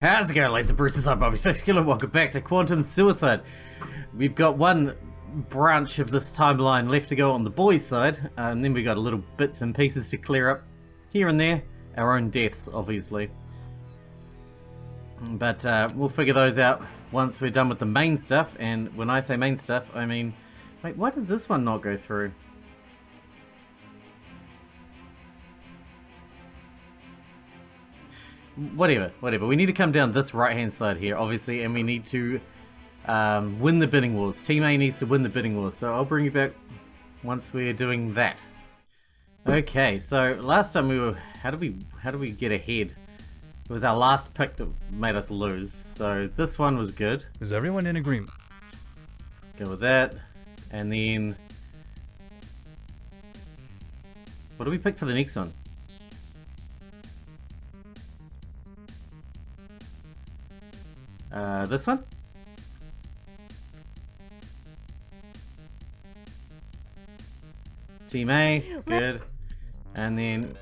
How's it going, Laser Bruces? I'm Bobby Sixkilla. Welcome back to Quantum Suicide. We've got one branch of this timeline left to go on the boys' side, and then we've got a little bits and pieces to clear up here and there. Our own deaths, obviously. But we'll figure those out once we're done with the main stuff, and when I say main stuff, I mean... Wait, why does this one not go through? Whatever. We need to come down this right-hand side here, obviously, and we need to win the bidding wars. Team A needs to win the bidding wars, so I'll bring you back once we're doing that. Okay, so last time we were... How did we get ahead? It was our last pick that made us lose, so this one was good. Is everyone in agreement? Go with that, and then... What do we pick for the next one? This one? Team A, good. And then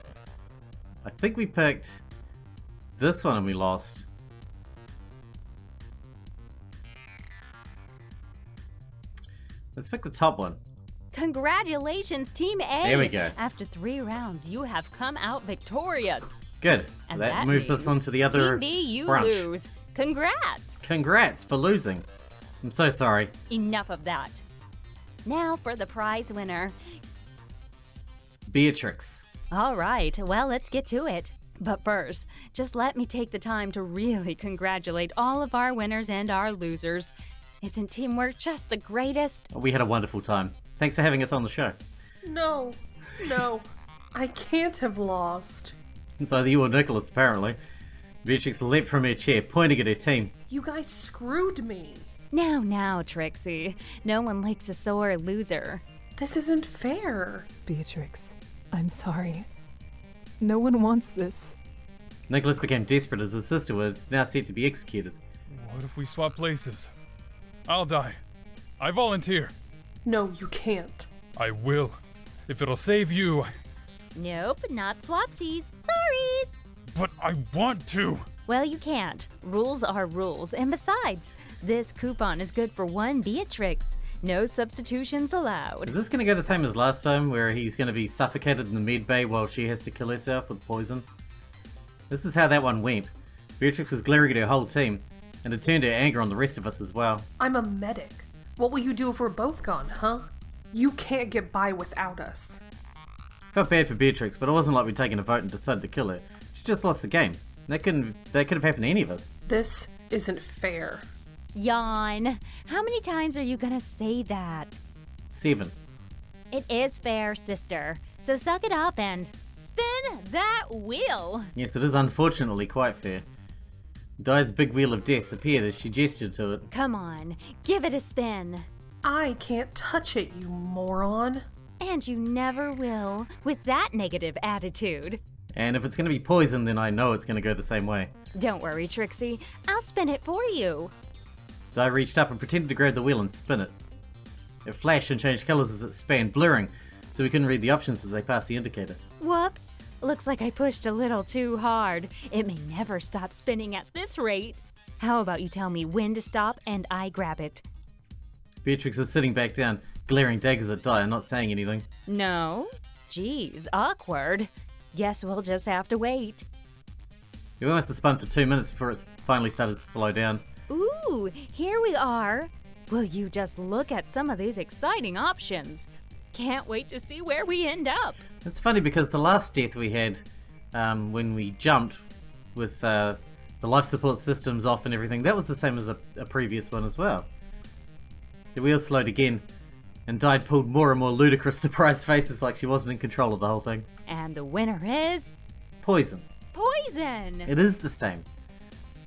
I think we picked this one and we lost. Let's pick the top one. Congratulations, Team A! There we go. After 3 rounds, you have come out victorious. Good. And that moves us on to the other Team B, you branch. lose. Congrats! Congrats for losing. I'm so sorry. Enough of that. Now for the prize winner. Beatrix. All right, well, let's get to it. But first, just let me take the time to really congratulate all of our winners and our losers. Isn't teamwork just the greatest? We had a wonderful time. Thanks for having us on the show. No, I can't have lost. It's either you or Nicholas, apparently. Beatrix leapt from her chair, pointing at her team. You guys screwed me. Now, Trixie. No one likes a sore loser. This isn't fair. Beatrix, I'm sorry. No one wants this. Nicholas became desperate as his sister was now set to be executed. What if we swap places? I'll die. I volunteer. No, you can't. I will. If it'll save you. Nope, not swapsies. Sorries! But I want to. Well, you can't. Rules are rules. And besides, this coupon is good for one Beatrix. No substitutions allowed. Is this going to go the same as last time, where he's going to be suffocated in the med bay while she has to kill herself with poison? This is how that one went. Beatrix was glaring at her whole team, and it turned her anger on the rest of us as well. I'm a medic. What will you do if we're both gone, huh? You can't get by without us. Felt bad for Beatrix, but it wasn't like we'd taken a vote and decided to kill her. She just lost the game. That could have happened to any of us. This isn't fair. Yawn. How many times are you gonna say that? 7. It is fair, sister. So suck it up and spin that wheel. Yes, it is unfortunately quite fair. Di's big wheel of death appeared as she gestured to it. Come on, give it a spin. I can't touch it, you moron. And you never will, with that negative attitude. And if it's going to be poison, then I know it's going to go the same way. Don't worry, Trixie. I'll spin it for you. Di reached up and pretended to grab the wheel and spin it. It flashed and changed colours as it span, blurring, so we couldn't read the options as they passed the indicator. Whoops. Looks like I pushed a little too hard. It may never stop spinning at this rate. How about you tell me when to stop and I grab it? Beatrix is sitting back down, glaring daggers at Di and not saying anything. No? Geez, awkward. Guess we'll just have to wait. We must have spun for 2 minutes before it finally started to slow down. Ooh, here we are. Will you just look at some of these exciting options? Can't wait to see where we end up. It's funny because the last death we had, when we jumped with the life support systems off and everything, that was the same as a previous one as well. The wheel slowed again, and Di pulled more and more ludicrous surprised faces like she wasn't in control of the whole thing. And the winner is... Poison. Poison! It is the same.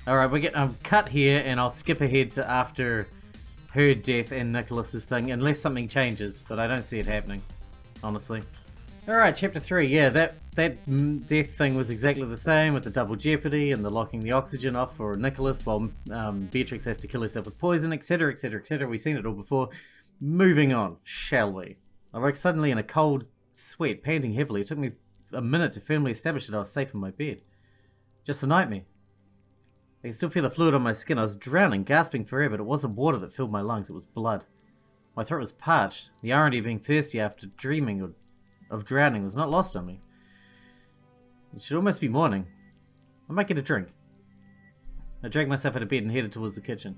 Alright, we get cut here, and I'll skip ahead to after her death and Nicholas's thing, unless something changes, but I don't see it happening, honestly. Alright, chapter 3, yeah, that death thing was exactly the same, with the double jeopardy and the locking the oxygen off for Nicholas, while Beatrix has to kill herself with poison, etc, etc, etc. We've seen it all before. Moving on, shall we? I woke suddenly in a cold sweat, panting heavily. It took me a minute to firmly establish that I was safe in my bed. Just a nightmare. I can still feel the fluid on my skin. I was drowning, gasping for air, but it wasn't water that filled my lungs, it was blood. My throat was parched. The irony of being thirsty after dreaming of drowning was not lost on me. It should almost be morning. I might get a drink. I dragged myself out of bed and headed towards the kitchen.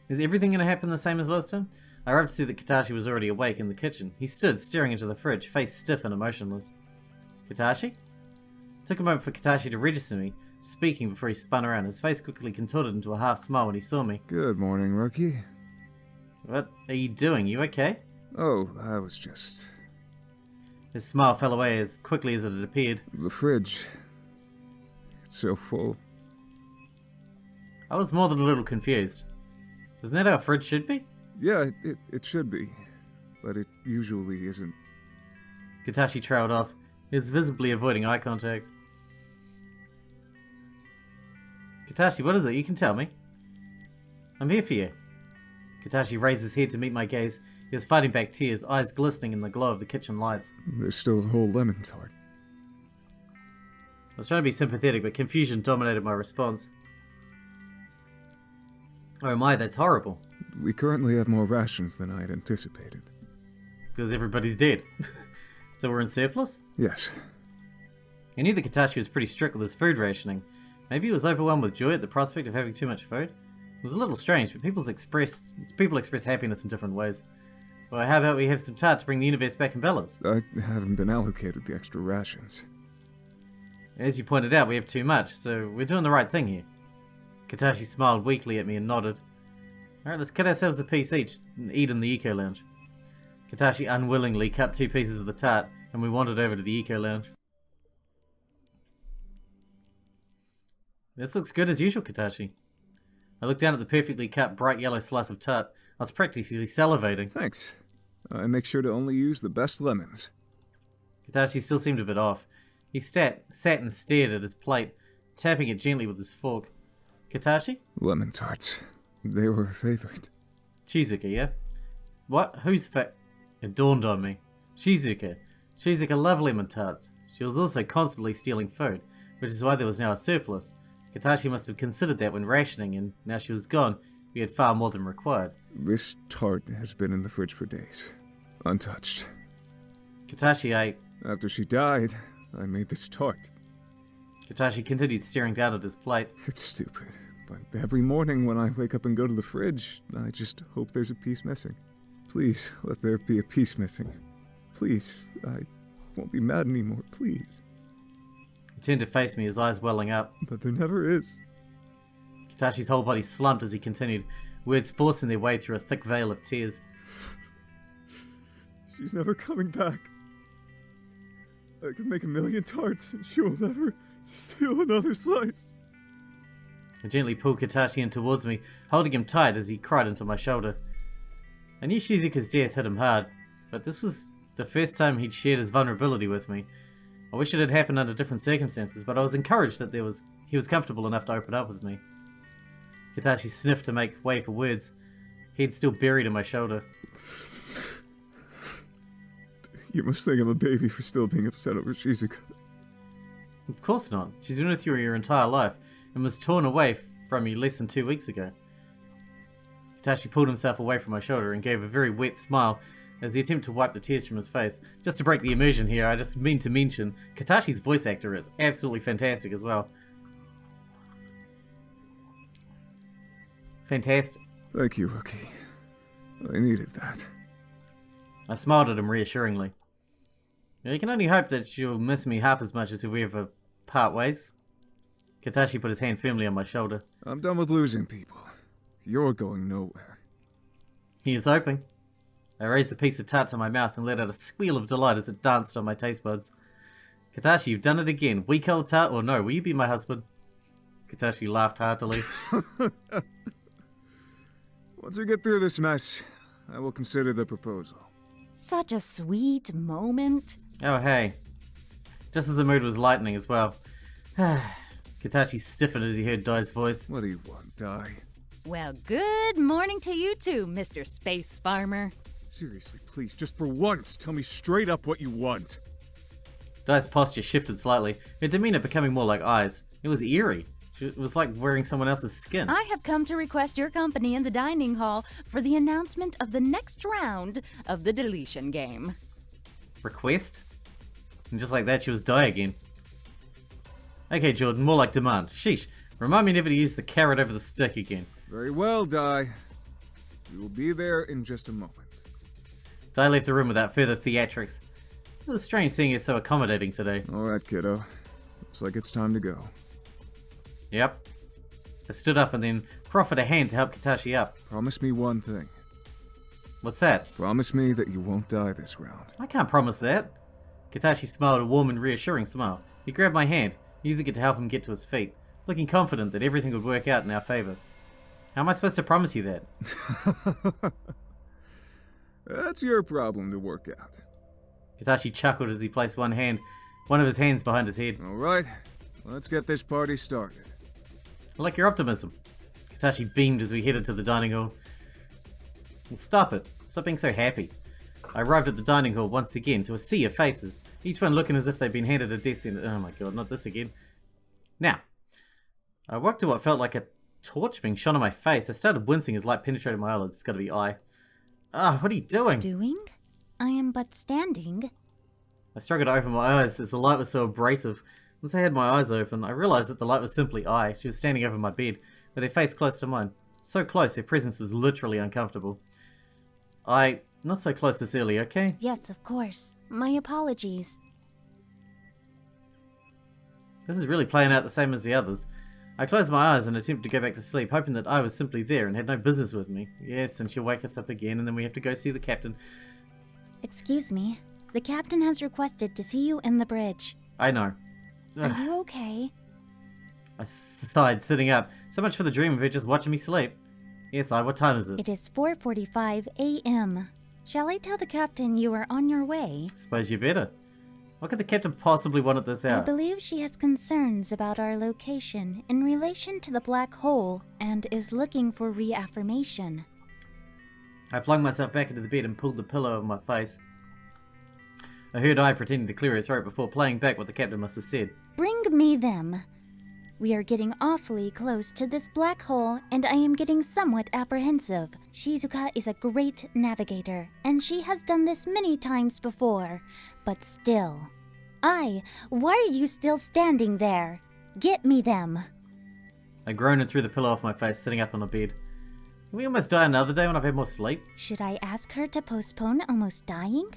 Is everything going to happen the same as last time? I arrived to see that Katashi was already awake in the kitchen. He stood, staring into the fridge, face stiff and emotionless. Katashi? It took a moment for Katashi to register me, speaking before he spun around. His face quickly contorted into a half smile when he saw me. Good morning, rookie. What are you doing? You okay? Oh, I was just... His smile fell away as quickly as it had appeared. The fridge. It's so full. I was more than a little confused. Isn't that how a fridge should be? Yeah, it should be. But it usually isn't. Katashi trailed off. He was visibly avoiding eye contact. Katashi, what is it? You can tell me. I'm here for you. Katashi raised his head to meet my gaze. He was fighting back tears, eyes glistening in the glow of the kitchen lights. There's still a whole lemon tart. I was trying to be sympathetic, but confusion dominated my response. Oh my, that's horrible. We currently have more rations than I had anticipated. Because everybody's dead. So we're in surplus? Yes. I knew that Katashi was pretty strict with his food rationing. Maybe he was overwhelmed with joy at the prospect of having too much food? It was a little strange, but people express happiness in different ways. Well, how about we have some tart to bring the universe back in balance? I haven't been allocated the extra rations. As you pointed out, we have too much, so we're doing the right thing here. Katashi smiled weakly at me and nodded. Alright, let's cut ourselves a piece each and eat in the eco lounge. Katashi unwillingly cut 2 pieces of the tart, and we wandered over to the eco lounge. This looks good as usual, Katashi. I looked down at the perfectly cut, bright yellow slice of tart. I was practically salivating. Thanks. I make sure to only use the best lemons. Katashi still seemed a bit off. He sat and stared at his plate, tapping it gently with his fork. Katashi? Lemon tarts. They were a favorite. Shizuka, yeah? What? Who's It dawned on me. Shizuka. Shizuka loved lemon tarts. She was also constantly stealing food, which is why there was now a surplus. Katashi must have considered that when rationing, and now she was gone, we had far more than required. This tart has been in the fridge for days. Untouched. Katashi ate. After she died, I made this tart. Katashi continued staring down at his plate. It's stupid, but every morning when I wake up and go to the fridge, I just hope there's a piece missing. Please, let there be a piece missing. Please, I won't be mad anymore, please. He turned to face me, his eyes welling up. But there never is. Katashi's whole body slumped as he continued, words forcing their way through a thick veil of tears. She's never coming back. I could make 1,000,000 tarts, and she will never steal another slice. I gently pulled Katashi in towards me, holding him tight as he cried into my shoulder. I knew Shizuka's death hit him hard, but this was the first time he'd shared his vulnerability with me. I wish it had happened under different circumstances, but I was encouraged that he was comfortable enough to open up with me. Katashi sniffed to make way for words, head still buried in my shoulder. You must think I'm a baby for still being upset over Shizuka. Of course not. She's been with you your entire life, and was torn away from you less than 2 weeks ago. Katashi pulled himself away from my shoulder and gave a very wet smile as he attempted to wipe the tears from his face. Just to break the immersion here, I just mean to mention, Katashi's voice actor is absolutely fantastic as well. Fantastic. Thank you, Rookie. I needed that. I smiled at him reassuringly. You can only hope that you'll miss me half as much as if we ever part ways. Katashi put his hand firmly on my shoulder. I'm done with losing people. You're going nowhere. He is hoping. I raised the piece of tart to my mouth and let out a squeal of delight as it danced on my taste buds. Katashi, you've done it again. Weak old tart or no, will you be my husband? Katashi laughed heartily. Once we get through this mess, I will consider the proposal. Such a sweet moment. Oh, hey. Just as the mood was lightening as well. Katashi stiffened as he heard Dai's voice. What do you want, Dai? Well, good morning to you too, Mr. Space Farmer. Seriously, please, just for once, tell me straight up what you want. Dai's posture shifted slightly, her demeanor becoming more like eyes. It was eerie. It was like wearing someone else's skin. I have come to request your company in the dining hall for the announcement of the next round of the Deletion Game. Request? And just like that, she was die again. Okay, Jordan, more like demand. Sheesh. Remind me never to use the carrot over the stick again. Very well, Di. We will be there in just a moment. Di left the room without further theatrics. It was strange seeing her so accommodating today. Alright, kiddo. Looks like it's time to go. Yep. I stood up and then proffered a hand to help Katashi up. Promise me one thing. What's that? Promise me that you won't die this round. I can't promise that. Katashi smiled a warm and reassuring smile. He grabbed my hand, using it to help him get to his feet, looking confident that everything would work out in our favor. How am I supposed to promise you that? That's your problem to work out. Katashi chuckled as he placed one of his hands behind his head. Alright, let's get this party started. I like your optimism. Katashi beamed as we headed to the dining hall. Well, stop it. Stop being so happy. I arrived at the dining hall once again to a sea of faces, each one looking as if they'd been handed a death sentence. Oh my god, not this again. Now, I walked to what felt like a torch being shone on my face. I started wincing as light penetrated my eyelids. It's gotta be eye. Ah, what are you doing? Doing? I am but standing. I struggled to open my eyes as the light was so abrasive. Once I had my eyes open, I realized that the light was simply I. She was standing over my bed, with her face close to mine. So close, her presence was literally uncomfortable. Not so close this early, okay? Yes, of course. My apologies. This is really playing out the same as the others. I closed my eyes and attempted to go back to sleep, hoping that I was simply there and had no business with me. Yes, and she'll wake us up again, and then we have to go see the captain. Excuse me. The captain has requested to see you in the bridge. I know. Are you okay? I sighed, sitting up. So much for the dream of her just watching me sleep. Yes, what time is it? It is 4:45 a.m. Shall I tell the captain you are on your way? Suppose you better. What could the captain possibly want at this hour? I believe she has concerns about our location in relation to the black hole and is looking for reaffirmation. I flung myself back into the bed and pulled the pillow over my face. I heard I pretending to clear her throat before playing back what the captain must have said. Bring me them. We are getting awfully close to this black hole, and I am getting somewhat apprehensive. Shizuka is a great navigator, and she has done this many times before. But still. Why are you still standing there? Get me them. I groaned and threw the pillow off my face, sitting up on the bed. Can we almost die another day when I've had more sleep? Should I ask her to postpone almost dying?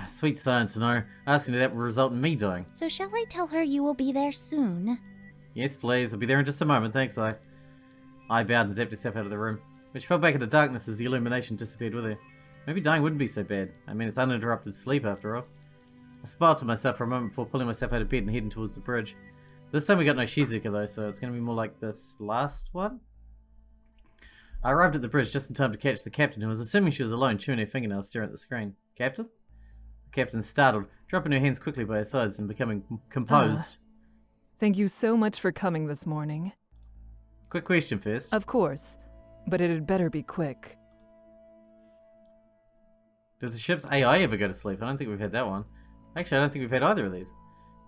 Sweet science, no. Asking her that will result in me dying. So shall I tell her you will be there soon? Yes, please. I'll be there in just a moment, thanks, I bowed and zapped herself out of the room, which fell back into darkness as the illumination disappeared with her. Maybe dying wouldn't be so bad. I mean, it's uninterrupted sleep after all. I smiled to myself for a moment before pulling myself out of bed and heading towards the bridge. This time we got no Shizuka though, so it's going to be more like this last one. I arrived at the bridge just in time to catch the captain, who was assuming she was alone, chewing her fingernails, staring at the screen. Captain? The captain startled, dropping her hands quickly by her sides and becoming composed. Thank you so much for coming this morning. Quick question first. Of course, but it had better be quick. Does the ship's AI ever go to sleep? I don't think we've had that one. Actually, I don't think we've had either of these.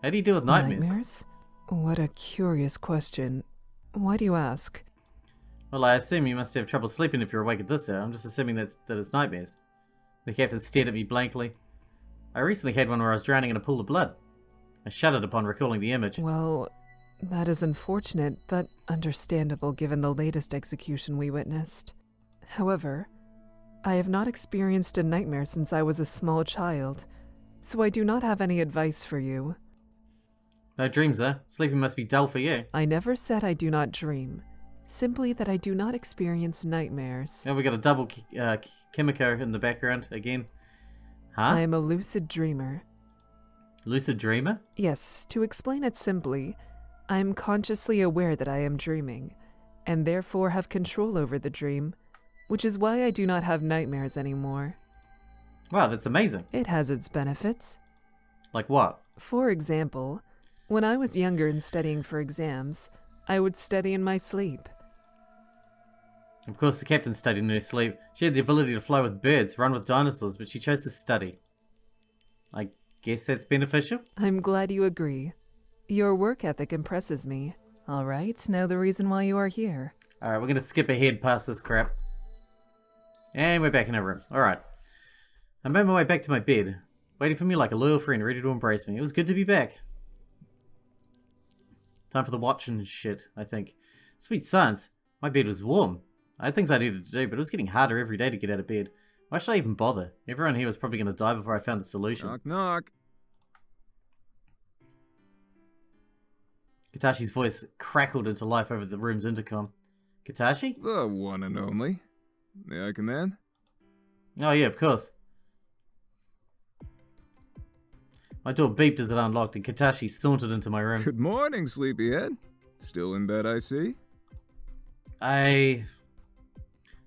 How do you deal with nightmares? Nightmares? What a curious question. Why do you ask? Well, I assume you must have trouble sleeping if you're awake at this hour. I'm just assuming that it's nightmares. The captain stared at me blankly. I recently had one where I was drowning in a pool of blood. I shuddered upon recalling the image. Well, that is unfortunate, but understandable given the latest execution we witnessed. However, I have not experienced a nightmare since I was a small child, so I do not have any advice for you. No dreams, huh? Sleeping must be dull for you. I never said I do not dream, simply that I do not experience nightmares. Now we got a double Kimiko in the background again. Huh? I am a lucid dreamer. Lucid dreamer? Yes, to explain it simply, I am consciously aware that I am dreaming, and therefore have control over the dream, which is why I do not have nightmares anymore. Wow, that's amazing. It has its benefits. Like what? For example, when I was younger and studying for exams, I would study in my sleep. Of course, the captain studied in her sleep. She had the ability to fly with birds, run with dinosaurs, but she chose to study. I guess that's beneficial? I'm glad you agree. Your work ethic impresses me. All right, know the reason why you are here. Alright, we're gonna skip ahead past this crap. And we're back in our room. Alright. I made my way back to my bed, waiting for me like a loyal friend ready to embrace me. It was good to be back. Time for the watch and shit, I think. Sweet science. My bed was warm. I had things I needed to do, but it was getting harder every day to get out of bed. Why should I even bother? Everyone here was probably going to die before I found a solution. Knock, knock. Katashi's voice crackled into life over the room's intercom. Katashi? The one and only. May I come in? Oh yeah, of course. My door beeped as it unlocked and Katashi sauntered into my room. Good morning, sleepyhead. Still in bed, I see. I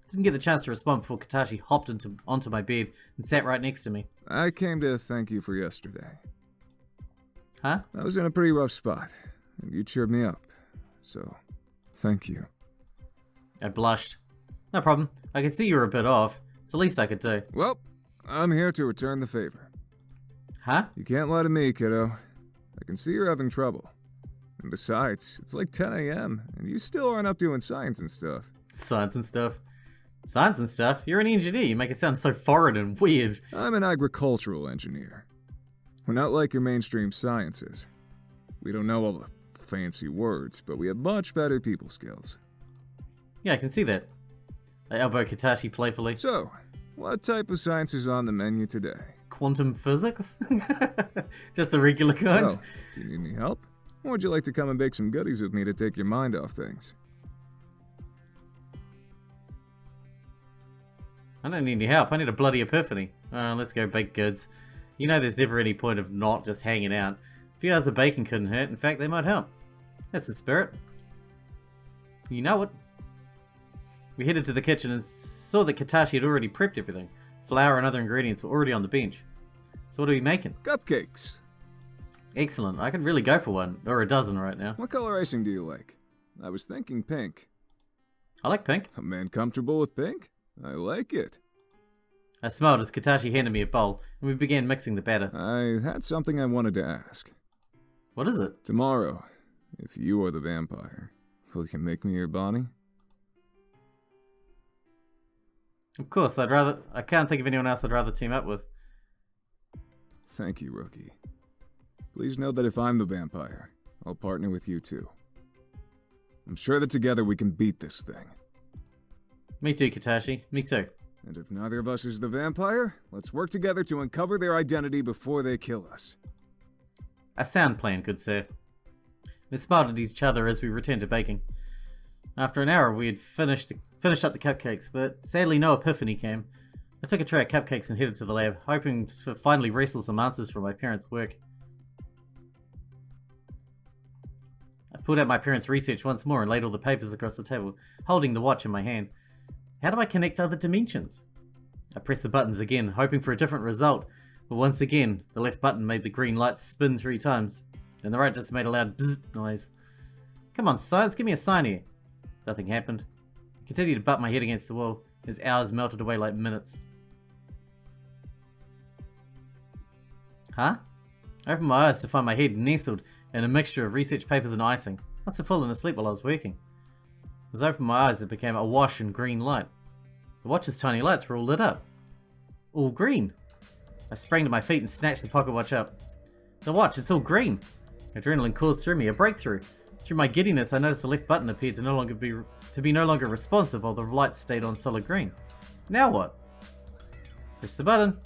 didn't get the chance to respond before Katashi hopped onto my bed and sat right next to me. I came to thank you for yesterday. Huh? I was in a pretty rough spot, and you cheered me up. So, thank you. I blushed. No problem. I could see you were a bit off. It's the least I could do. Well, I'm here to return the favor. Huh? You can't lie to me, kiddo. I can see you're having trouble. And besides, it's like 10 a.m., and you still aren't up doing science and stuff. Science and stuff. Science and stuff? You're an engineer. You make it sound so foreign and weird. I'm an agricultural engineer. We're not like your mainstream sciences. We don't know all the fancy words, but we have much better people skills. Yeah, I can see that. I elbowed Katashi playfully. So, what type of science is on the menu today? Quantum physics? Just the regular kind? Well, do you need any help? Or would you like to come and bake some goodies with me to take your mind off things? I don't need any help. I need a bloody epiphany. Let's go bake goods. You know there's never any point of not just hanging out. A few hours of baking couldn't hurt. In fact, they might help. That's the spirit. You know it. We headed to the kitchen and saw that Katashi had already prepped everything. Flour and other ingredients were already on the bench. So what are we making? Cupcakes. Excellent. I could really go for one, or a dozen right now. What color icing do you like? I was thinking pink. I like pink. A man comfortable with pink? I like it. I smiled as Katashi handed me a bowl, and we began mixing the batter. I had something I wanted to ask. What is it? Tomorrow, if you are the vampire, will you make me your Bonnie? Of course, I can't think of anyone else I'd rather team up with. Thank you, rookie. Please know that if I'm the vampire, I'll partner with you too. I'm sure that together we can beat this thing. Me too, Katashi. Me too. And if neither of us is the vampire, let's work together to uncover their identity before they kill us. A sound plan, good sir. We smiled at each other as we returned to baking. After an hour, we had finished up the cupcakes, but sadly no epiphany came. I took a tray of cupcakes and headed to the lab, hoping to finally wrestle some answers from my parents' work. I pulled out my parents' research once more and laid all the papers across the table, holding the watch in my hand. How do I connect other dimensions? I pressed the buttons again, hoping for a different result, but once again, the left button made the green lights spin 3 times, and the right just made a loud bzzz noise. Come on, science, give me a sign here. Nothing happened. I continued to butt my head against the wall, as hours melted away like minutes. Huh? I opened my eyes to find my head nestled in a mixture of research papers and icing. Must have fallen asleep while I was working. As I opened my eyes, it became awash in green light. The watch's tiny lights were all lit up. All green. I sprang to my feet and snatched the pocket watch up. The watch, it's all green. Adrenaline coursed through me, a breakthrough. Through my giddiness, I noticed the left button appeared to no longer responsive while the lights stayed on solid green. Now what? Press the button.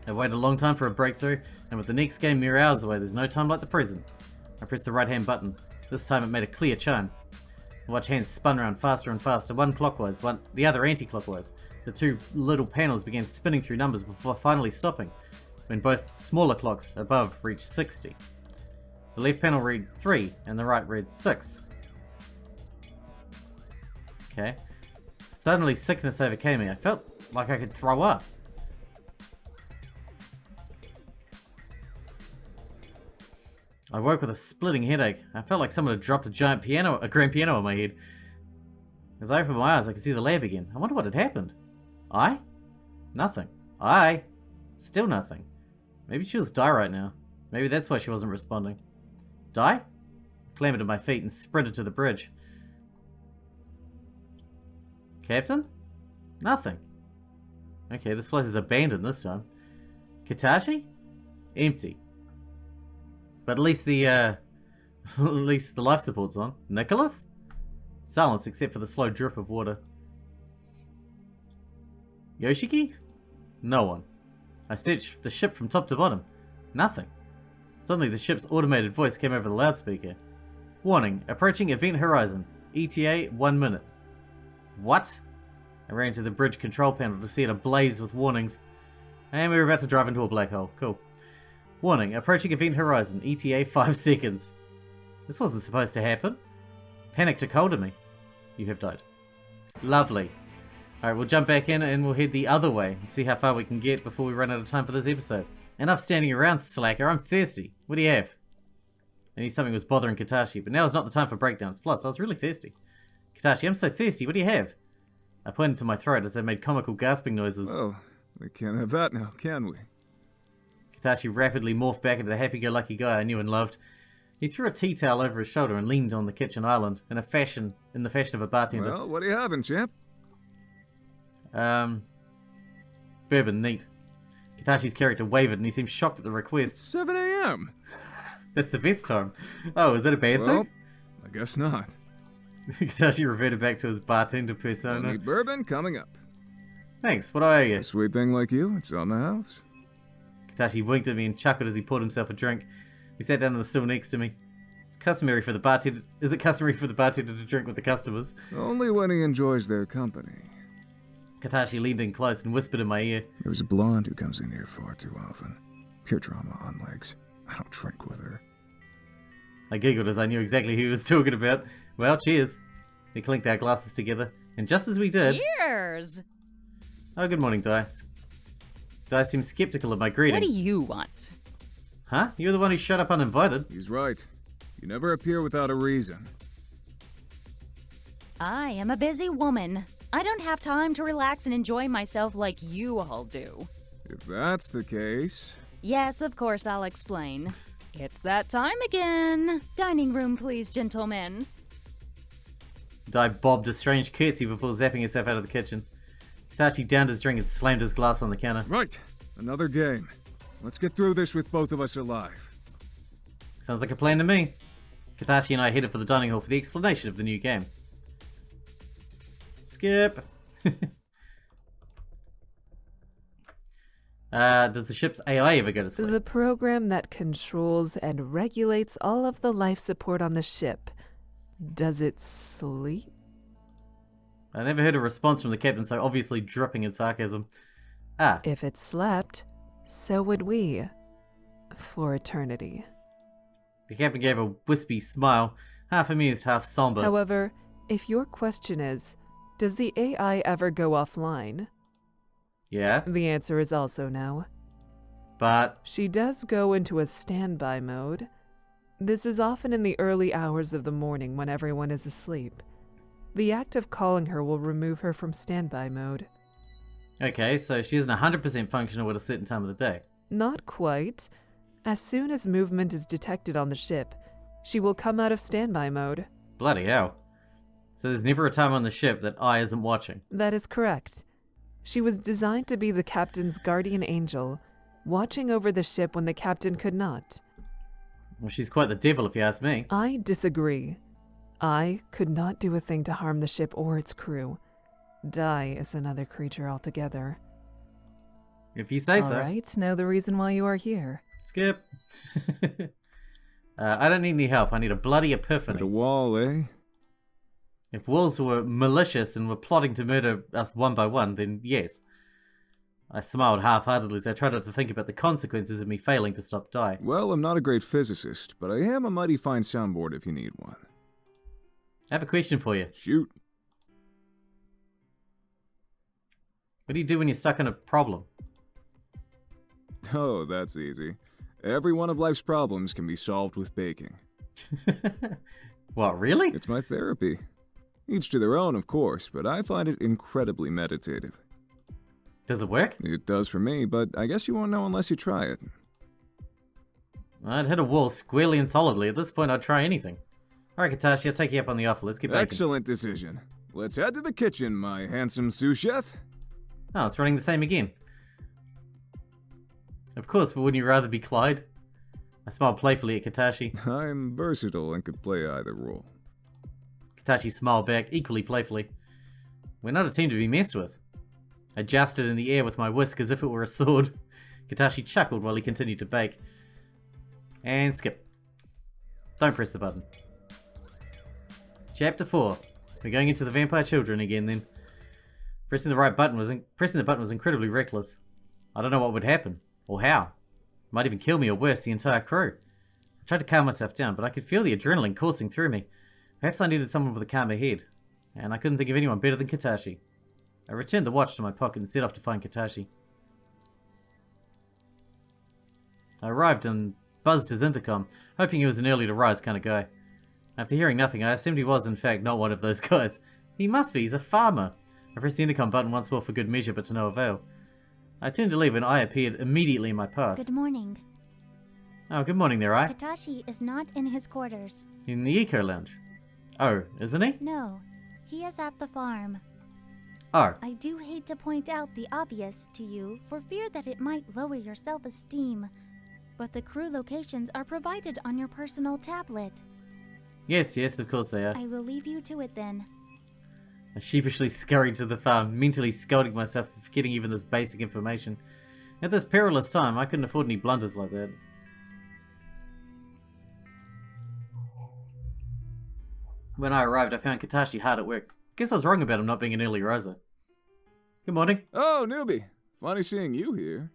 I waited a long time for a breakthrough, and with the next game mere hours away, there's no time like the present. I pressed the right hand button. This time it made a clear chime. The watch hands spun around faster and faster, one clockwise, the other anti-clockwise. The 2 little panels began spinning through numbers before finally stopping, when both smaller clocks above reached 60. The left panel read 3, and the right read 6. Okay. Suddenly sickness overcame me. I felt like I could throw up. I woke with a splitting headache. I felt like someone had dropped a grand piano on my head. As I opened my eyes, I could see the lab again. I wonder what had happened. I? Nothing. I? Still nothing. Maybe she was die right now. Maybe that's why she wasn't responding. Die? clambered to my feet and sprinted to the bridge. Captain? Nothing. Okay, this place is abandoned this time. Katashi? Empty. But at least the, at least the life support's on. Nicholas? Silence except for the slow drip of water. Yoshiki? No one. I searched the ship from top to bottom. Nothing. Suddenly the ship's automated voice came over the loudspeaker. Warning, approaching event horizon. ETA 1 minute. What? I ran to the bridge control panel to see it ablaze with warnings. And we were about to drive into a black hole. Cool. Warning, approaching event horizon. ETA 5 seconds. This wasn't supposed to happen. Panic took hold of me. You have died. Lovely. Alright, we'll jump back in and we'll head the other way and see how far we can get before we run out of time for this episode. Enough standing around, slacker. I'm thirsty. What do you have? I knew something was bothering Katashi, but now is not the time for breakdowns. Plus, I was really thirsty. Katashi, I'm so thirsty. What do you have? I pointed to my throat as I made comical gasping noises. Oh, we can't have that now, can we? Katashi rapidly morphed back into the happy-go-lucky guy I knew and loved. He threw a tea towel over his shoulder and leaned on the kitchen island in the fashion of a bartender. Well, what are you having, champ? Bourbon, neat. Katashi's character wavered and he seemed shocked at the request. It's 7 a.m. That's the best time. Oh, is that a bad Well, thing? I guess not. Katashi reverted back to his bartender persona. Only bourbon coming up. Thanks, what do I owe you? A sweet thing like you, it's on the house. Katashi winked at me and chuckled as he poured himself a drink. We sat down on the stool next to me. Is it customary for the bartender to drink with the customers? Only when he enjoys their company. Katashi leaned in close and whispered in my ear. There's a blonde who comes in here far too often. Pure drama on legs. I don't drink with her. I giggled as I knew exactly who he was talking about. Well, cheers. We clinked our glasses together, and just as we did... Cheers! Oh, good morning, Di. Di seemed skeptical of my greeting. What do you want? Huh? You're the one who showed up uninvited. He's right. You never appear without a reason. I am a busy woman. I don't have time to relax and enjoy myself like you all do. If that's the case... Yes, of course, I'll explain. It's that time again. Dining room, please, gentlemen. Di bobbed a strange curtsy before zapping herself out of the kitchen. Katashi downed his drink and slammed his glass on the counter. Right. Another game. Let's get through this with both of us alive. Sounds like a plan to me. Katashi and I headed for the dining hall for the explanation of the new game. Skip. Does the ship's AI ever go to sleep? The program that controls and regulates all of the life support on the ship. Does it sleep? I never heard a response from the captain, so obviously dripping in sarcasm. Ah. If it slept, so would we. For eternity. The captain gave a wispy smile, half amused, half somber. However, if your question is, does the AI ever go offline? Yeah. The answer is also no. But... She does go into a standby mode. This is often in the early hours of the morning when everyone is asleep. The act of calling her will remove her from standby mode. Okay, so she isn't 100% functional at a certain time of the day. Not quite. As soon as movement is detected on the ship, she will come out of standby mode. Bloody hell. So there's never a time on the ship that I isn't watching. That is correct. She was designed to be the captain's guardian angel, watching over the ship when the captain could not. Well, she's quite the devil if you ask me. I disagree. I could not do a thing to harm the ship or its crew. Di is another creature altogether. If you say so. All right, know the reason why you are here. Skip. I don't need any help. I need a bloody epiphany. At a wall, eh? If wolves were malicious and were plotting to murder us one by one, then yes. I smiled half-heartedly as I tried not to think about the consequences of me failing to stop Di. Well, I'm not a great physicist, but I am a mighty fine soundboard if you need one. I have a question for you. Shoot. What do you do when you're stuck in a problem? Oh, that's easy. Every one of life's problems can be solved with baking. What, really? It's my therapy. Each to their own, of course, but I find it incredibly meditative. Does it work? It does for me, but I guess you won't know unless you try it. I'd hit a wall squarely and solidly. At this point, I'd try anything. Alright, Katashi, I'll take you up on the offer. Let's get baking. Excellent decision. Let's head to the kitchen, my handsome sous chef. Oh, it's running the same again. Of course, but wouldn't you rather be Clyde? I smiled playfully at Katashi. I'm versatile and could play either role. Katashi smiled back, equally playfully. We're not a team to be messed with. I jousted in the air with my whisk as if it were a sword. Katashi chuckled while he continued to bake. And skip. Don't press the button. Chapter 4. We're going into the vampire children again then. Pressing the button was incredibly reckless. I don't know what would happen, or how. It might even kill me, or worse, the entire crew. I tried to calm myself down, but I could feel the adrenaline coursing through me. Perhaps I needed someone with a calmer head, and I couldn't think of anyone better than Katashi. I returned the watch to my pocket and set off to find Katashi. I arrived and buzzed his intercom, hoping he was an early-to-rise kind of guy. After hearing nothing, I assumed he was, in fact, not one of those guys. He must be, he's a farmer. I pressed the intercom button once more for good measure, but to no avail. I turned to leave and I appeared immediately in my path. Good morning. Oh, good morning there, I. Katashi is not in his quarters. In the eco lounge. Oh, isn't he? No, he is at the farm. Oh. I do hate to point out the obvious to you for fear that it might lower your self-esteem, but the crew locations are provided on your personal tablet. Yes, of course they are. I will leave you to it then. I sheepishly scurried to the farm, mentally scolding myself for forgetting even this basic information. At this perilous time, I couldn't afford any blunders like that. When I arrived, I found Katashi hard at work. Guess I was wrong about him not being an early riser. Good morning. Oh, newbie. Funny seeing you here.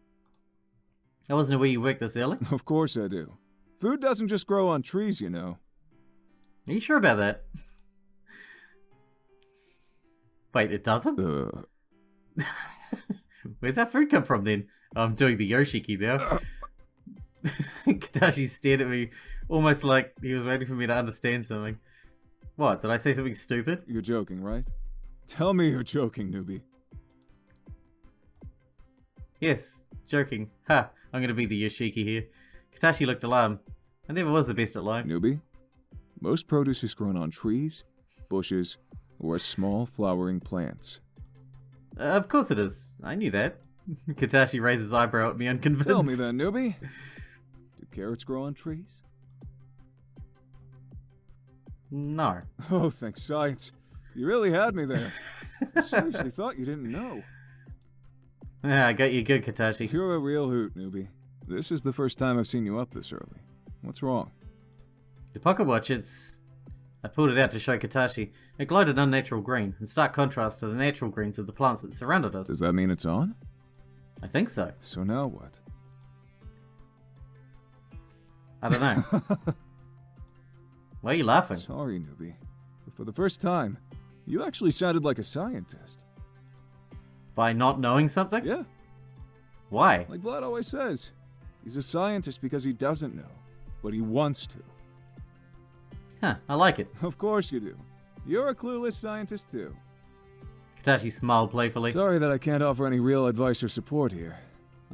I wasn't aware you worked this early. Of course I do. Food doesn't just grow on trees, you know. Are you sure about that? Wait, it doesn't? Where's that food come from then? I'm doing the Yoshiki now. Katashi stared at me almost like he was waiting for me to understand something. What, did I say something stupid? You're joking, right? Tell me you're joking, newbie. Yes, joking. Ha, I'm gonna be the Yoshiki here. Katashi looked alarmed. I never was the best at lying. Newbie, most produce is grown on trees, bushes, or small flowering plants. Of course it is. I knew that. Katashi raised his eyebrow at me, unconvinced. Tell me then, newbie. Do carrots grow on trees? No. Oh, thanks science. You really had me there. I seriously thought you didn't know. Yeah, I got you good, Katashi. You're a real hoot, newbie. This is the first time I've seen you up this early. What's wrong? The pocket watch, I pulled it out to show Katashi. It glowed an unnatural green, in stark contrast to the natural greens of the plants that surrounded us. Does that mean it's on? I think so. So now what? I don't know. Why are you laughing? Sorry, newbie. But for the first time, you actually sounded like a scientist. By not knowing something? Yeah. Why? Like Vlad always says, he's a scientist because he doesn't know, but he wants to. Huh, I like it. Of course you do. You're a clueless scientist too. Katashi smiled playfully. Sorry that I can't offer any real advice or support here.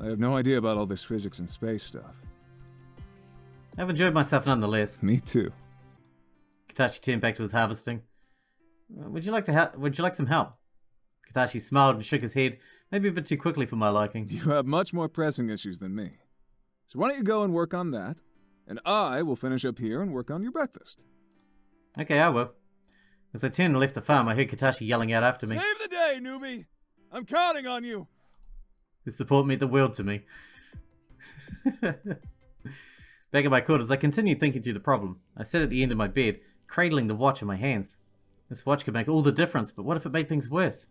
I have no idea about all this physics and space stuff. I've enjoyed myself nonetheless. Me too. Katashi turned back to his harvesting. Would you like some help? Katashi smiled and shook his head, maybe a bit too quickly for my liking. You have much more pressing issues than me. So why don't you go and work on that, and I will finish up here and work on your breakfast. Okay, I will. As I turned and left the farm, I heard Katashi yelling out after me. Save the day, newbie! I'm counting on you! His support meant the world to me. Back at my quarters, I continued thinking through the problem. I sat at the end of my bed, cradling the watch in my hands. This watch could make all the difference, but what if it made things worse?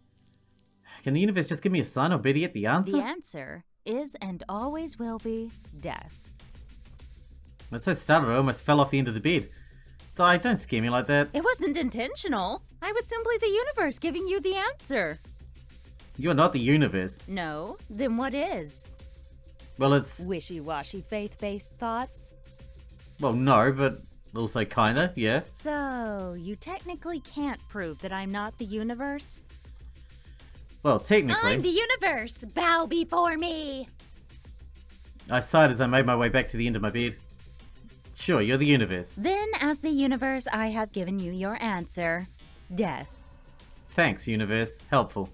Can the universe just give me a sign, or better yet, the answer? The answer is and always will be death. I was so startled I almost fell off the end of the bed. Don't scare me like that. It wasn't intentional. I was simply the universe giving you the answer. You're not the universe. No? Then what is? Well, it's... Wishy-washy faith-based thoughts? Well, no, but also kinda, yeah. So, you technically can't prove that I'm not the universe? Well, technically. I'm the universe! Bow before me! I sighed as I made my way back to the end of my bed. Sure, you're the universe. Then, as the universe, I have given you your answer. Death. Thanks, universe. Helpful.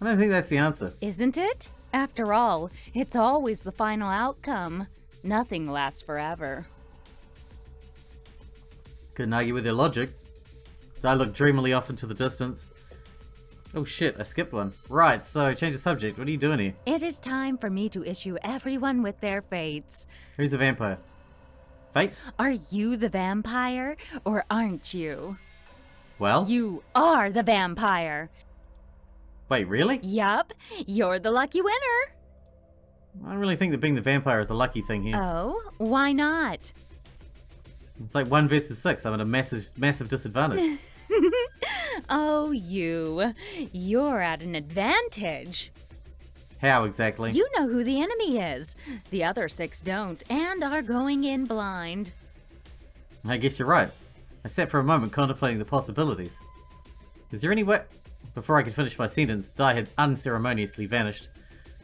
I don't think that's the answer. Isn't it? After all, it's always the final outcome. Nothing lasts forever. Couldn't argue with your logic. So I look dreamily off into the distance. Oh shit, I skipped one. Right, so change the subject. What are you doing here? It is time for me to issue everyone with their fates. Who's a vampire? Fates? Are you the vampire, or aren't you? Well? You are the vampire. Wait, really? Yup, you're the lucky winner. I don't really think that being the vampire is a lucky thing here. Oh, why not? It's like 1 versus 6. I'm at a massive disadvantage. Oh, you're at an advantage. How exactly? You know who the enemy is. The other 6 don't, and are going in blind. I guess you're right. I sat for a moment contemplating the possibilities. Is there any way... Before I could finish my sentence, Di had unceremoniously vanished.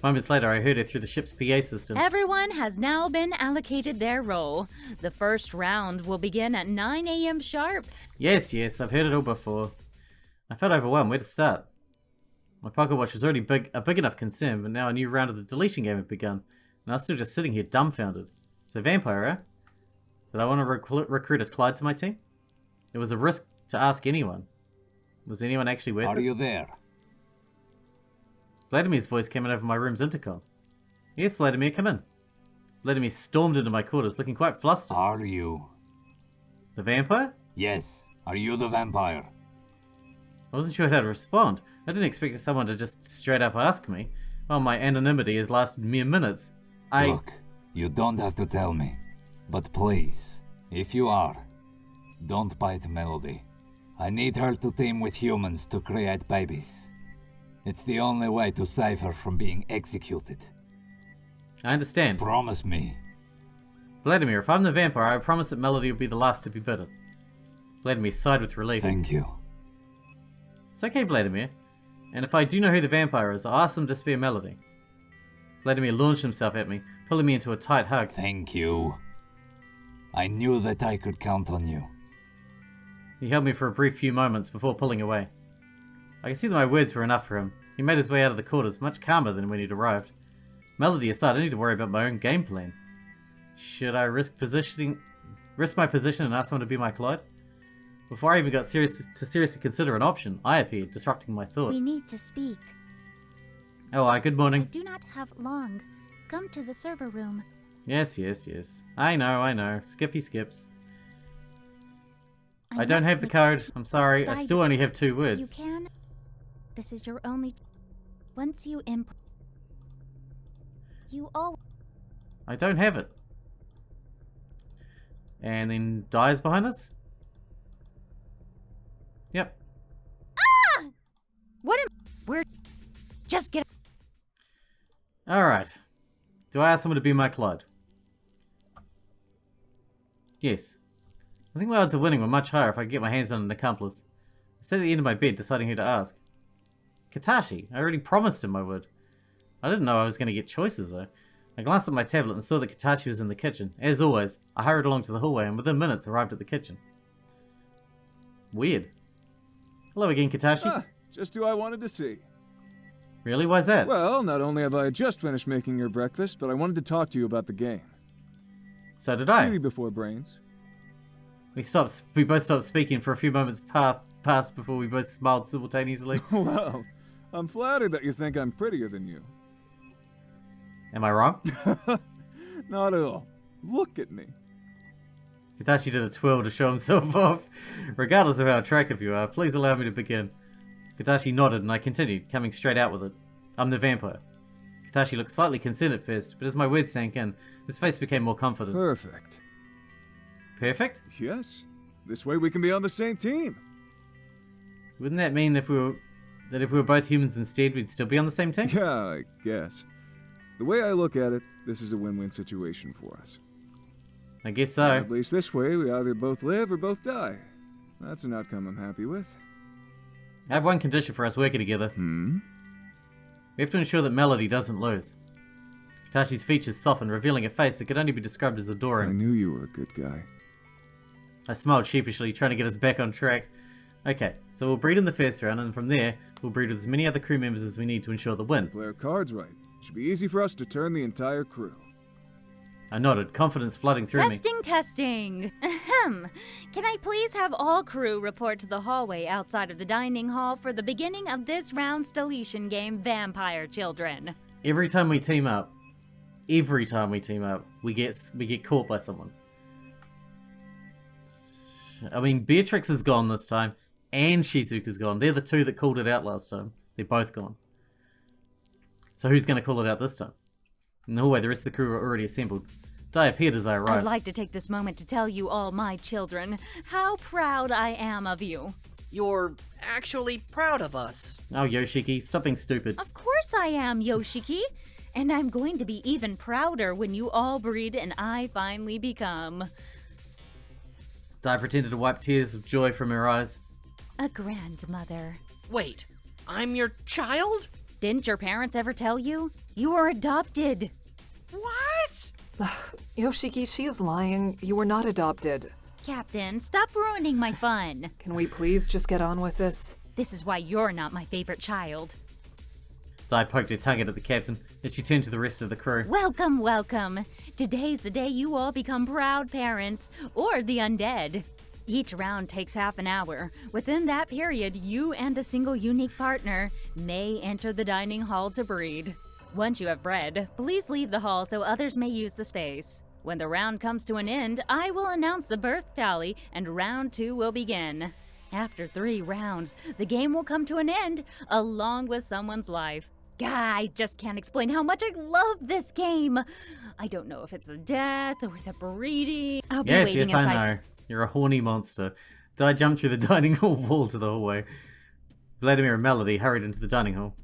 Moments later, I heard her through the ship's PA system. Everyone has now been allocated their role. The first round will begin at 9 a.m. sharp. Yes, I've heard it all before. I felt overwhelmed. Where to start? My pocket watch was already a big enough concern, but now a new round of the Deletion Game had begun, and I was still just sitting here dumbfounded. So vampire, eh? Did I want to recruit a Clyde to my team? It was a risk to ask anyone. Was anyone actually worth it? Are you there? Vladimir's voice came in over my room's intercom. Yes, Vladimir, come in. Vladimir stormed into my quarters, looking quite flustered. Are you? The vampire? Yes. Are you the vampire? I wasn't sure how to respond. I didn't expect someone to just straight up ask me. Well, my anonymity has lasted mere minutes. Look, you don't have to tell me. But please, if you are, don't bite Melody. I need her to team with humans to create babies. It's the only way to save her from being executed. I understand. Promise me. Vladimir, if I'm the vampire, I promise that Melody will be the last to be bitten. Vladimir sighed with relief. Thank you. It's okay, Vladimir. And if I do know who the vampire is, I'll ask them to spare Melody. Vladimir launched himself at me, pulling me into a tight hug. Thank you. I knew that I could count on you. He held me for a brief few moments before pulling away. I could see that my words were enough for him. He made his way out of the quarters, much calmer than when he'd arrived. Melody aside, I need to worry about my own game plan. Should I risk my position and ask someone to be my Clyde? Before I even got to seriously consider an option, I appeared, disrupting my thought. We need to speak. Oh, good morning. I do not have long. Come to the server room. Yes. I know. Skippy skips. I don't have the code. I'm sorry. I still only have 2 words. You can. This is your only... Once you input... You all... I don't have it. And then Di's behind us? Yep. We're... Just get... Alright. Do I ask someone to be my Clyde? Yes. I think my odds of winning were much higher if I could get my hands on an accomplice. I sat at the end of my bed deciding who to ask. Katashi. I already promised him I would. I didn't know I was going to get choices though. I glanced at my tablet and saw that Katashi was in the kitchen. As always, I hurried along to the hallway and within minutes arrived at the kitchen. Weird. Hello again, Katashi. Just who I wanted to see. Really? Why's that? Well, not only have I just finished making your breakfast, but I wanted to talk to you about the game. So did I. Beauty before brains. We both stopped speaking for a few moments passed before we both smiled simultaneously. Well, I'm flattered that you think I'm prettier than you. Am I wrong? Not at all. Look at me. Katashi did a twirl to show himself off. Regardless of how attractive you are, please allow me to begin. Katashi nodded and I continued, coming straight out with it. I'm the vampire. Katashi looked slightly concerned at first, but as my words sank in, his face became more confident. Perfect. Perfect? Yes. This way we can be on the same team. Wouldn't that mean if we were both humans instead, we'd still be on the same team? Yeah, I guess. The way I look at it, this is a win-win situation for us. I guess so. At least this way, we either both live or both die. That's an outcome I'm happy with. I have one condition for us working together. Hmm? We have to ensure that Melody doesn't lose. Katashi's features softened, revealing a face that could only be described as I adoring. knew you were a good guy. I smiled sheepishly, trying to get us back on track. Okay, so we'll breed in the first round, and from there, we'll breed with as many other crew members as we need to ensure the win. Play our cards right. Should be easy for us to turn the entire crew. I nodded, confidence flooding through me. Testing. Ahem. Can I please have all crew report to the hallway outside of the dining hall for the beginning of this round's Deletion Game, Vampire Children? Every time we team up, we get caught by someone. I mean, Beatrix is gone this time, and Shizuka's gone. They're the two that called it out last time. They're both gone. So who's going to call it out this time? In the hallway, the rest of the crew are already assembled. Dai appeared as I arrived. I'd like to take this moment to tell you all, my children, how proud I am of you. You're actually proud of us. Oh, Yoshiki, stop being stupid. Of course I am, Yoshiki. And I'm going to be even prouder when you all breed and I finally become Dai pretended to wipe tears of joy from her eyes. a grandmother. Wait, I'm your child? Didn't your parents ever tell you? You were adopted. What? Yoshiki, she is lying. You were not adopted. Captain, stop ruining my fun. Can we please just get on with this? This is why you're not my favorite child. Dai poked her tongue at the captain, as she turned to the rest of the crew. Welcome, welcome. Today's the day you all become proud parents, or the undead. Each round takes half an hour. Within that period, you and a single unique partner may enter the dining hall to breed. Once you have bred, please leave the hall so others may use the space. When the round comes to an end, I will announce the birth tally and round 2 will begin. After 3 rounds, the game will come to an end, along with someone's life. I just can't explain how much I love this game. I don't know if it's the death or the breeding. I'll be waiting Yes, outside. I know. You're a horny monster. Dai jumped through the dining hall wall to the hallway. Vladimir and Melody hurried into the dining hall.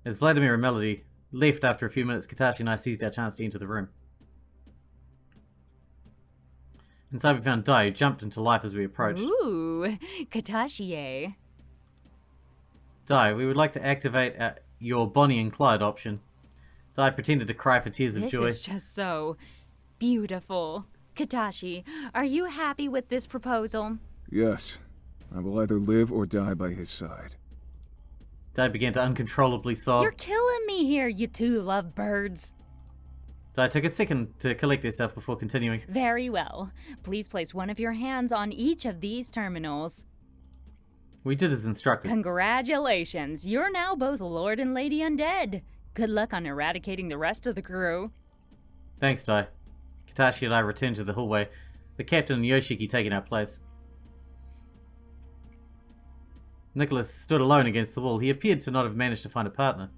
As Vladimir and Melody left after a few minutes, Katashi and I seized our chance to enter the room. Inside we found Dai, who jumped into life as we approached. Ooh, Katashi, eh? Dai, we would like to activate your Bonnie and Clyde option. Dai pretended to cry for tears of This joy. is just so beautiful. Katashi, are you happy with this proposal? Yes. I will either live or die by his side. Dai began to uncontrollably sob. You're killing me here, you two lovebirds. Dai took a second to collect herself before continuing. Very well. Please place one of your hands on each of these terminals. We did as instructed. Congratulations, you're now both Lord and Lady Undead. Good luck on eradicating the rest of the crew. Thanks, Dai. Katashi and I returned to the hallway, the captain and Yoshiki taking our place. Nicholas stood alone against the wall. He appeared to not have managed to find a partner.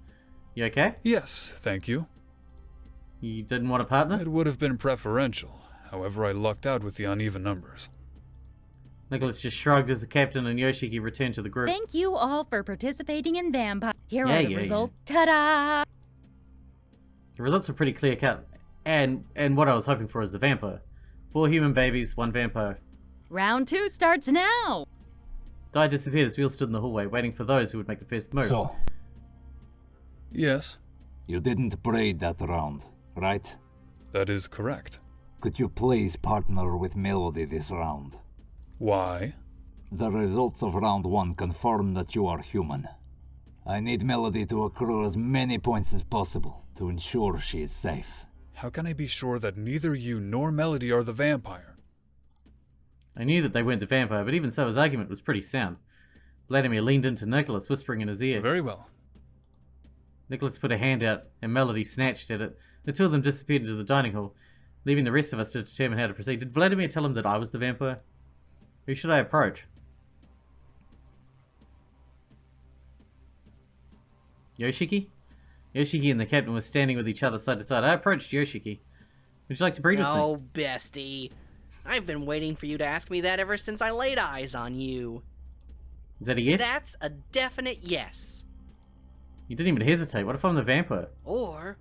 You okay? Yes, thank you. You didn't want a partner? It would have been preferential. However, I lucked out with the uneven numbers. Nicholas just shrugged as the captain and Yoshiki returned to the group. Thank you all for participating in Vampire. Here Yeah, are the yeah, results. Ta-da! The results were pretty clear cut, and what I was hoping for is the vampire. 4 human babies, 1 vampire. Round 2 starts now! Dai disappeared as we all stood in the hallway, waiting for those who would make the first move. So, Yes, you didn't breed that round, right? that is correct. Could you please partner with Melody this round? Why? The results of round 1 confirm that you are human. I need Melody to accrue as many points as possible to ensure she is safe. How can I be sure that neither you nor Melody are the vampire? I knew that they weren't the vampire, but even so, his argument was pretty sound. Vladimir leaned into Nicholas, whispering in his ear. Very well. Nicholas put a hand out, and Melody snatched at it. The two of them disappeared into the dining hall, leaving the rest of us to determine how to proceed. Did Vladimir tell him that I was the vampire? Who should I approach? Yoshiki? Yoshiki and the captain were standing with each other side to side. I approached Yoshiki. Would you like to breed with me? Oh, bestie. I've been waiting for you to ask me that ever since I laid eyes on you. Is that a yes? That's a definite yes. You didn't even hesitate. What if I'm the vampire? Or,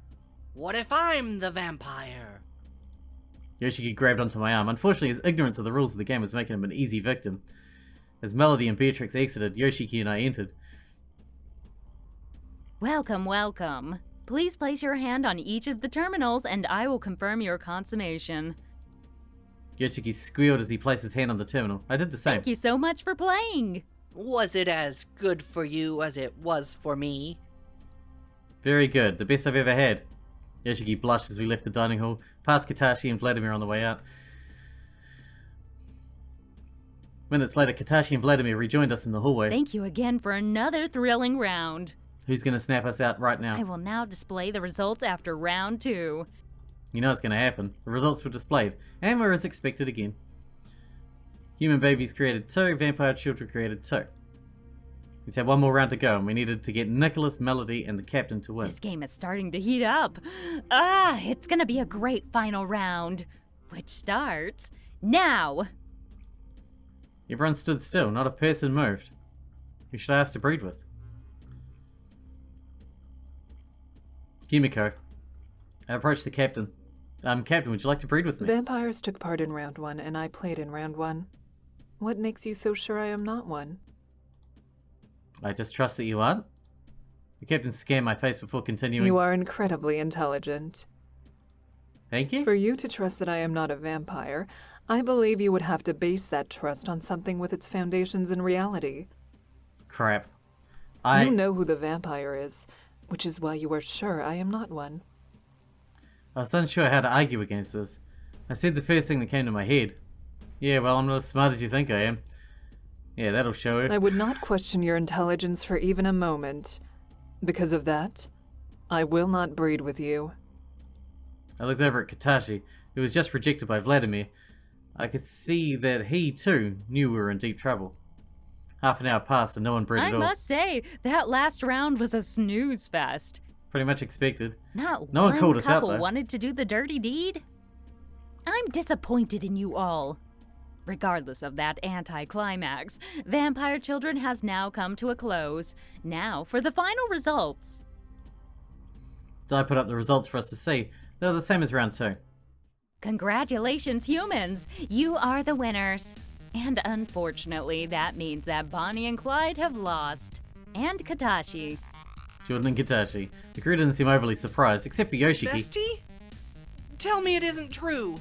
what if I'm the vampire? Yoshiki grabbed onto my arm. Unfortunately, his ignorance of the rules of the game was making him an easy victim. As Melody and Beatrix exited, Yoshiki and I entered. Welcome, welcome. please place your hand on each of the terminals and I will confirm your consummation. Yoshiki squealed as he placed his hand on the terminal. I did the same. Thank you so much for playing. Was it as good for you as it was for me? Very good. The best I've ever had. Yoshiki blushed as we left the dining hall, past Katashi and Vladimir on the way out. Minutes later, Katashi and Vladimir rejoined us in the hallway. Thank you again for another thrilling round. Who's going to snap us out right now? I will now display the results after round 2. You know what's going to happen. The results were displayed, and were as expected again. Human babies created 2, vampire children created 2. We had one more round to go, and we needed to get Nicholas, Melody, and the captain to win. This game is starting to heat up. It's gonna be a great final round, which starts now. Everyone stood still, not a person moved. Who should I ask to breed with? Kimiko. I approached the captain. Captain, would you like to breed with me? Vampires took part in round 1, and I played in round 1. What makes you so sure I am not one? I just trust that you aren't. The captain scanned my face before continuing. You are incredibly intelligent. Thank you? For you to trust that I am not a vampire, I believe you would have to base that trust on something with its foundations in reality. Crap. You know who the vampire is, which is why you are sure I am not one. I was unsure how to argue against this. I said the first thing that came to my head. Yeah, well, I'm not as smart as you think I am. Yeah, that'll show you. I would not question your intelligence for even a moment. Because of that, I will not breed with you. I looked over at Katashi, who was just rejected by Vladimir. I could see that he, too, knew we were in deep trouble. Half an hour passed and no one bred I at all. must say, that last round was a snooze fest. Pretty much expected. Not No one called us out, couple though. wanted to do the dirty deed. I'm disappointed in you all. Regardless of that anticlimax, Vampire Children has now come to a close. Now for the final results. I put up the results for us to see. They were the same as round 2. Congratulations, humans! You are the winners. And unfortunately, that means that Bonnie and Clyde have lost. And Katashi. Jordan and Katashi. The crew didn't seem overly surprised, except for Yoshiki. Bestie? Tell me it isn't true.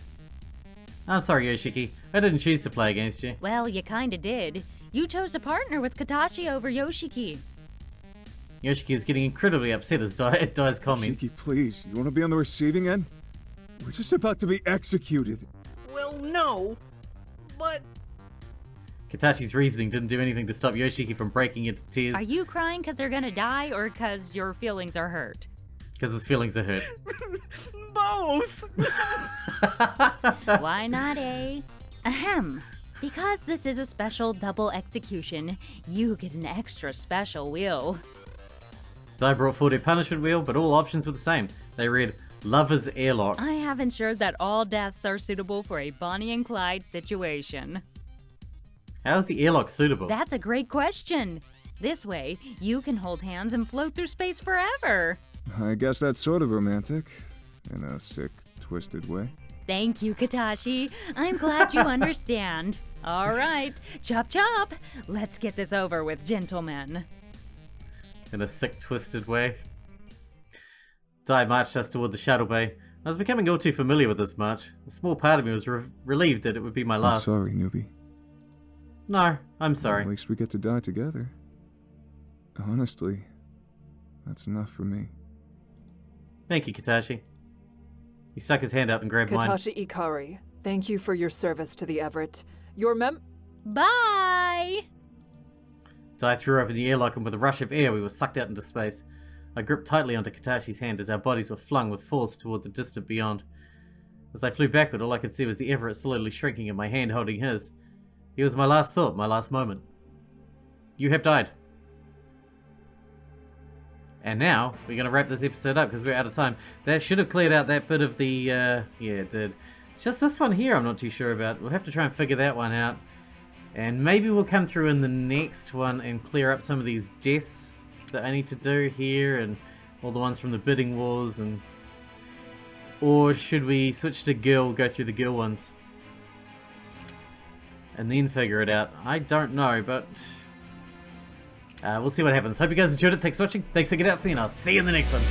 I'm sorry, Yoshiki. I didn't choose to play against you. Well, you kinda did. You chose to partner with Katashi over Yoshiki. Yoshiki was getting incredibly upset at Dai's comments. Yoshiki, please, you want to be on the receiving end? We're just about to be executed. Well, no. But Katashi's reasoning didn't do anything to stop Yoshiki from breaking into tears. Are you crying because they're gonna die or because your feelings are hurt? Because his feelings are hurt. both. Why not, eh? Ahem. Because this is a special double execution, you get an extra special wheel. Dai brought forward a punishment wheel, but all options were the same. They read, Lover's Airlock. I have ensured that all deaths are suitable for a Bonnie and Clyde situation. How is the airlock suitable? That's a great question. This way, you can hold hands and float through space forever. I guess that's sort of romantic. In a sick, twisted way. Thank you, Katashi. I'm glad you understand. All right, chop chop. Let's get this over with, gentlemen. In a sick, twisted way. Dai marched us toward the shuttle bay. I was becoming all too familiar with this march. A small part of me was relieved that it would be my last. I'm sorry, newbie. No, I'm sorry. At least we get to die together. Honestly, that's enough for me. Thank you, Katashi. He stuck his hand out and grabbed mine. Katashi Ikari, thank you for your service to the Everett. Your Bye! Dai threw open the airlock and with a rush of air we were sucked out into space. I gripped tightly onto Katashi's hand as our bodies were flung with force toward the distant beyond. As I flew backward, all I could see was the Everett slowly shrinking and my hand holding his. He was my last thought, my last moment. You have died. And now, we're going to wrap this episode up because we're out of time. That should have cleared out that bit of the, yeah, it did. It's just this one here I'm not too sure about. We'll have to try and figure that one out. And maybe we'll come through in the next one and clear up some of these deaths that I need to do here and all the ones from the bidding wars and... Or should we switch to girl, go through the girl ones? And then figure it out. I don't know, but... we'll see what happens. Hope you guys enjoyed it. Thanks for watching. Thanks for getting out for me, and I'll see you in the next one.